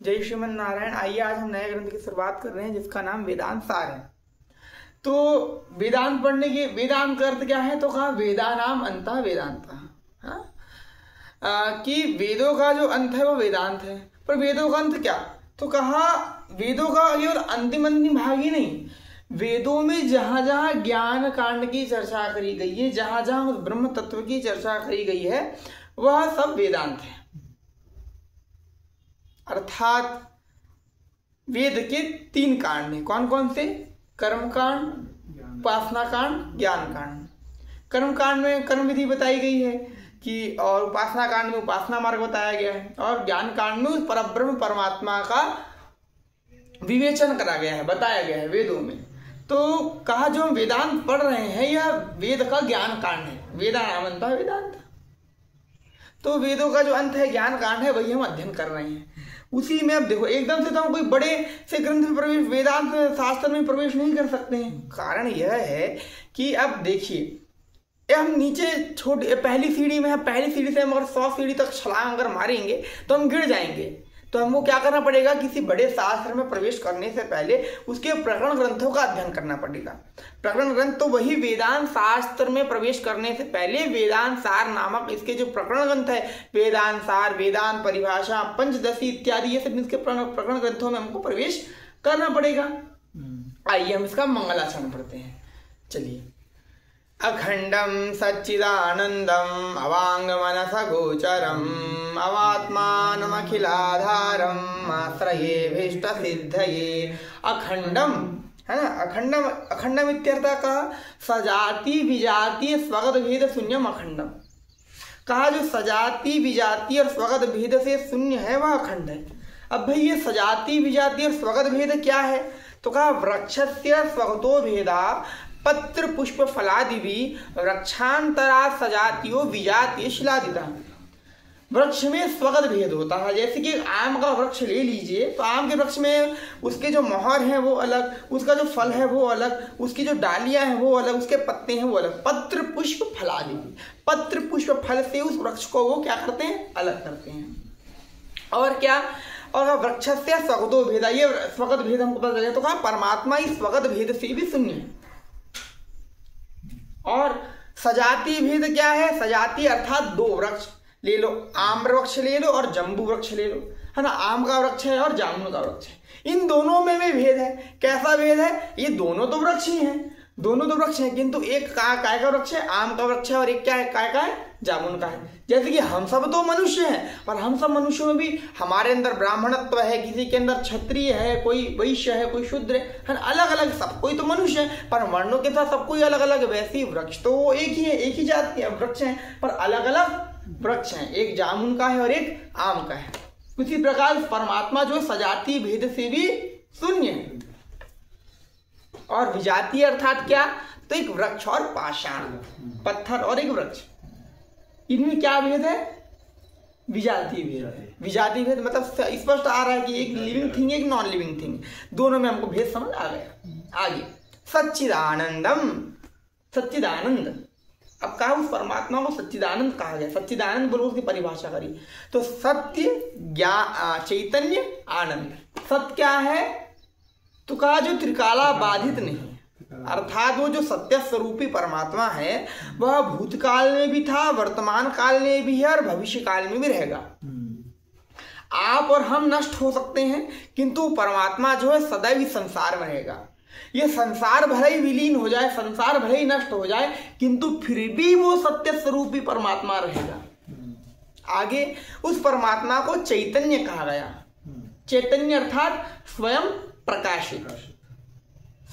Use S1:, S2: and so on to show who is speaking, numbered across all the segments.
S1: जय श्रीमन नारायण। आइए आज हम नए ग्रंथ की शुरुआत कर रहे हैं जिसका नाम वेदांत सार है। तो वेदांत पढ़ने की वेदांत का अर्थ क्या है? तो कहा वेदानाम अंतः वेदांता, कि वेदों का जो अंत है वो वेदांत है। पर वेदों का अंत क्या? तो कहा वेदों का केवल अंतिम भाग ही नहीं, वेदों में जहां जहां ज्ञान कांड की चर्चा करी गई है, जहां जहां उस ब्रह्म तत्व की चर्चा करी गई है, वह सब वेदांत है। अर्थात वेद के 3 कांड हैं। कौन कौन से? कर्म कांड, उपासना कांड, ज्ञान कांड। कर्म कांड में कर्म विधि बताई गई है कि, और उपासना कांड में उपासना मार्ग बताया गया है, और ज्ञान कांड में परब्रह्म परमात्मा का विवेचन करा गया है, बताया गया है वेदों में। तो कहा जो हम वेदांत पढ़ रहे हैं यह वेद का ज्ञान कांड है। वेदानामंता वेदांत। तो वेदों का जो अंत है ज्ञान कांड है, वही हम अध्ययन कर रहे हैं। उसी में अब देखो एकदम से तो हम कोई बड़े से ग्रंथ में प्रवेश, वेदांत शास्त्र में प्रवेश नहीं कर सकते हैं। कारण यह है कि अब देखिए हम नीचे छोटे पहली सीढ़ी में है, पहली सीढ़ी से हम अगर 100 सीढ़ी तक छलांग अगर मारेंगे तो हम गिर जाएंगे। तो हमको क्या करना पड़ेगा? किसी बड़े शास्त्र में प्रवेश करने से पहले उसके प्रकरण ग्रंथों का अध्ययन करना पड़ेगा। प्रकरण ग्रंथ तो वही वेदांत शास्त्र में प्रवेश करने से पहले वेदांत सार नामक इसके जो प्रकरण ग्रंथ है, वेदांत सार, वेदांत परिभाषा, पंचदशी इत्यादि, ये सब इसके प्रकरण ग्रंथों में हमको प्रवेश करना पड़ेगा। आइए हम इसका मंगलाचरण पढ़ते हैं। चलिए। अखंडम सच्चिदानंदम अवांग मनस गोचरम अवात्मानमखिलाधारम आश्रये भीष्ट सिद्धये। अखंडम है ना, अखंडम, अखंडम इत्यर्थ का सजाति विजाति स्वगत भेद शून्यम अखंडम। कहा जो सजाति विजाति और स्वगत भेद से शून्य है वह अखंड है। अब भाई ये सजाति विजाति और स्वगत भेद क्या है? तो कहा वृक्षस्य स्वगतो भेदा पत्र पुष्प फलादिवि वृक्षांतरा सजातियो विजातीय शिलादिता। वृक्ष में स्वगत भेद होता है। जैसे कि आम का वृक्ष ले लीजिए, तो आम के वृक्ष में उसके जो मोहर है वो अलग, उसका जो फल है वो अलग, उसकी जो डालियां हैं वो अलग, उसके पत्ते हैं वो अलग। पत्र पुष्प फलादिवि, पत्र पुष्प फल से उस वृक्ष को वो क्या करते हैं? अलग करते हैं। और क्या? और वृक्ष से स्वगतो भेदा, ये स्वगत भेद हमको पता चले। तो कहा परमात्मा इस स्वगत भेद से भी शून्य है। और सजाति भेद क्या है? सजाति अर्थात 2 वृक्ष ले लो, आम वृक्ष ले लो और जम्बू वृक्ष ले लो, है ना। आम का वृक्ष है और जामुन का वृक्ष है, इन दोनों में भी भेद है। कैसा भेद है? ये दोनों तो वृक्ष ही हैं, दोनों तो वृक्ष हैं, किंतु एक काय का वृक्ष है, आम का वृक्ष है, और एक क्या है? काय का है? जामुन का है। जैसे कि हम सब तो मनुष्य हैं, और हम सब मनुष्यों में भी हमारे अंदर ब्राह्मणत्व है, किसी के अंदर क्षत्रिय है, कोई वैश्य है, कोई शूद्र है, अलग अलग सब कोई तो मनुष्य है, पर वर्णों के साथ सब कोई अलग अलग। वैसे ही वृक्ष तो वो एक ही है, एक ही जाति के वृक्ष हैं, पर अलग अलग वृक्ष हैं, एक जामुन का है और एक आम का है। उसी प्रकार परमात्मा जो सजाति भेद से भी शून्य है। और विजातीय अर्थात क्या? तो एक वृक्ष और पाषाण, पत्थर और एक वृक्ष, इनमें क्या भेद है? विजातीय भेद। विजातीय भेद मतलब स्पष्ट आ रहा है कि एक लिविंग थिंग एक नॉन लिविंग थिंग, दोनों में हमको भेद समझ आ गया। आगे सच्चिदानंदम, सच्चिदानंद। अब कहा उस परमात्मा को सच्चिदानंद कहा गया। सच्चिदानंद बोलो उसकी परिभाषा करी तो सत्य, ज्ञान, चैतन्य, आनंद। सत्य क्या है? तो कहा जो त्रिकाला बाधित नहीं, अर्थात वो जो सत्य स्वरूपी परमात्मा है वह भूतकाल में भी था, वर्तमान काल में भी है और भविष्य काल में भी रहेगा। आप और हम नष्ट हो सकते हैं, किंतु परमात्मा जो है सदैव इस संसार में रहेगा। ये संसार भले ही विलीन हो जाए, संसार भले ही नष्ट हो जाए, किंतु फिर भी वो सत्य स्वरूपी परमात्मा रहेगा। आगे उस परमात्मा को चैतन्य कहा गया। चैतन्य अर्थात स्वयं प्रकाशित,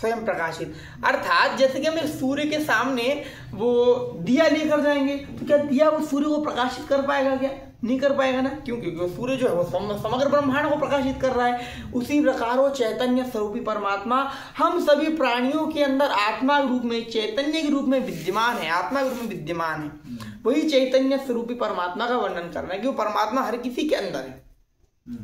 S1: स्वयं प्रकाशित। अर्थात जैसे कि हम सूर्य के सामने वो दिया लेकर जाएंगे, तो क्या दिया वो सूर्य को प्रकाशित कर पाएगा? क्या नहीं कर पाएगा ना, क्योंकि सूर्य जो है वो समग्र ब्रह्मांड को प्रकाशित कर रहा है। उसी प्रकार वो चैतन्य स्वरूपी परमात्मा हम सभी प्राणियों के अंदर आत्मा के रूप में, चैतन्य के रूप में विद्यमान है, आत्मा के रूप में विद्यमान है। वही चैतन्य स्वरूपी परमात्मा का वर्णन करना है कि वो परमात्मा हर किसी के अंदर है।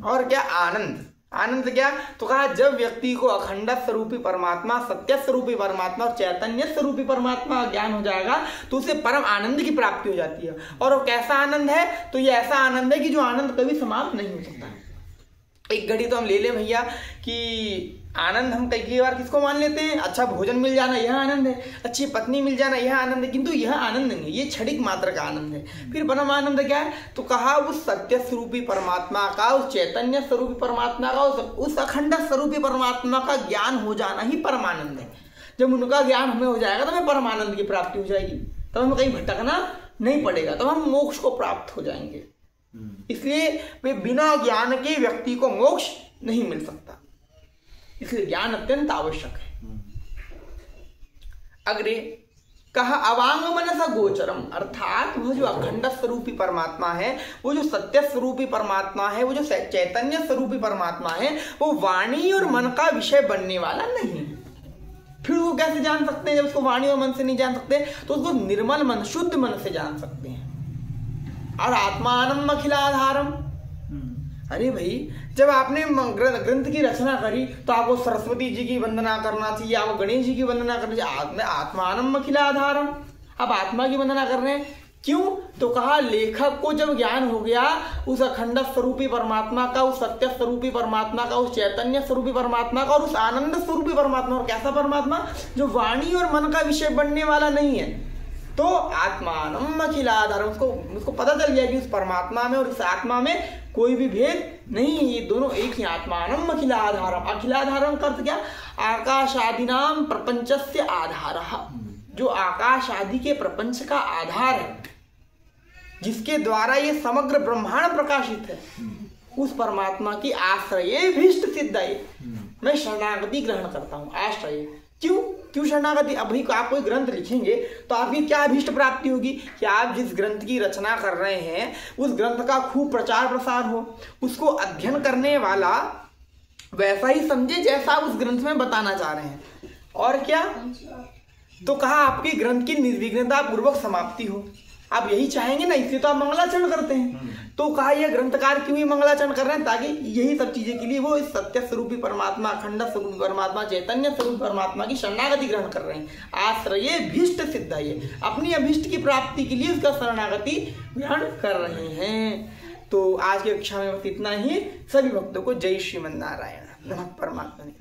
S1: और क्या? आनंद। आनंद क्या? तो कहा जब व्यक्ति को अखंड स्वरूपी परमात्मा, सत्य स्वरूपी परमात्मा और चैतन्य स्वरूपी परमात्मा ज्ञान हो जाएगा तो उसे परम आनंद की प्राप्ति हो जाती है। और वो कैसा आनंद है? तो ये ऐसा आनंद है कि जो आनंद कभी समाप्त नहीं हो सकता। एक घड़ी तो हम ले लें भैया कि आनंद हम कई बार किसको मान लेते हैं, अच्छा भोजन मिल जाना यह आनंद है, अच्छी पत्नी मिल जाना यह आनंद है, किंतु यह आनंद नहीं, ये क्षणिक मात्र का आनंद है। फिर परम आनंद क्या है, तो कहा उस सत्य स्वरूपी परमात्मा का, उस चैतन्य स्वरूपी परमात्मा का, उस अखंड स्वरूपी परमात्मा का ज्ञान हो जाना ही परमानंद है। जब उनका ज्ञान हमें हो जाएगा तो हमें परमानंद की प्राप्ति हो जाएगी, तब हमें कहीं भटकना नहीं पड़ेगा, तब हम मोक्ष को प्राप्त हो जाएंगे। इसलिए वे बिना ज्ञान के व्यक्ति को मोक्ष नहीं मिल सकता, इसलिए ज्ञान अत्यंत आवश्यक है। अग्रे कहा अवांग मनसा गोचरम, अर्थात वो जो अखंड स्वरूपी परमात्मा है, वो जो सत्य स्वरूपी परमात्मा है, वो जो चैतन्य स्वरूपी परमात्मा है, वो वाणी और मन का विषय बनने वाला नहीं। फिर वो कैसे जान सकते हैं, जब उसको वाणी और मन से नहीं जान सकते तो उसको निर्मल मन, शुद्ध मन से जान सकते हैं। और आत्मानम अखिलाधारम, अरे भाई जब आपने ग्रंथ की रचना करी तो आपको सरस्वती जी की वंदना करना चाहिए, आपको गणेश जी की वंदना करनी चाहिए। आत्मानम अखिलाधारम, आप आत्मा की वंदना कर रहे हैं, क्यों, तो कहा लेखक को जब ज्ञान हो गया उस अखंड स्वरूपी परमात्मा का, उस सत्य स्वरूपी परमात्मा का, उस चैतन्य स्वरूपी परमात्मा का और उस आनंद स्वरूपी परमात्मा, और कैसा परमात्मा, जो वाणी और मन का विषय बनने वाला नहीं है, तो आत्मानम अखिलाधारम, उसको पता चल गया कि उस परमात्मा में और इस आत्मा में कोई भी भेद नहीं है, ये दोनों एक ही। आत्मानम अखिलाधारम, अखिलाधारम का अर्थ क्या, आकाशादिनाम प्रपंचस्य आधारः, जो आकाश आदि के प्रपंच का आधार है, जिसके द्वारा ये समग्र ब्रह्मांड प्रकाशित है, उस परमात्मा की आश्रय भीष्ट सिद्धाय, मैं शरणागति ग्रहण करता हूँ। आश्रय क्यों शरणागति, अभी आप कोई ग्रंथ लिखेंगे तो आपकी क्या अभीष्ट प्राप्ति होगी कि आप जिस ग्रंथ की रचना कर रहे हैं उस ग्रंथ का खूब प्रचार प्रसार हो, उसको अध्ययन करने वाला वैसा ही समझे जैसा उस ग्रंथ में बताना चाह रहे हैं, और क्या, तो कहा आपकी ग्रंथ की निर्विघ्नता पूर्वक समाप्ति हो, आप यही चाहेंगे ना, इसलिए तो आप मंगलाचरण करते हैं। तो कहा यह ग्रंथकार क्यों ही मंगलाचरण कर रहे हैं, ताकि यही सब चीजें के लिए वो इस सत्य स्वरूपी परमात्मा, अखंड स्वरूपी परमात्मा, चैतन्य स्वरूपी परमात्मा की शरणागति ग्रहण कर रहे हैं। आश्रय भीष्ट सिद्धाय, अपनी अभीष्ट की प्राप्ति के लिए उसका शरणागति ग्रहण कर रहे हैं। तो आज की कक्षा में बस इतना ही। सभी भक्तों को जय श्रीमन नारायण। नमः परमात्मा।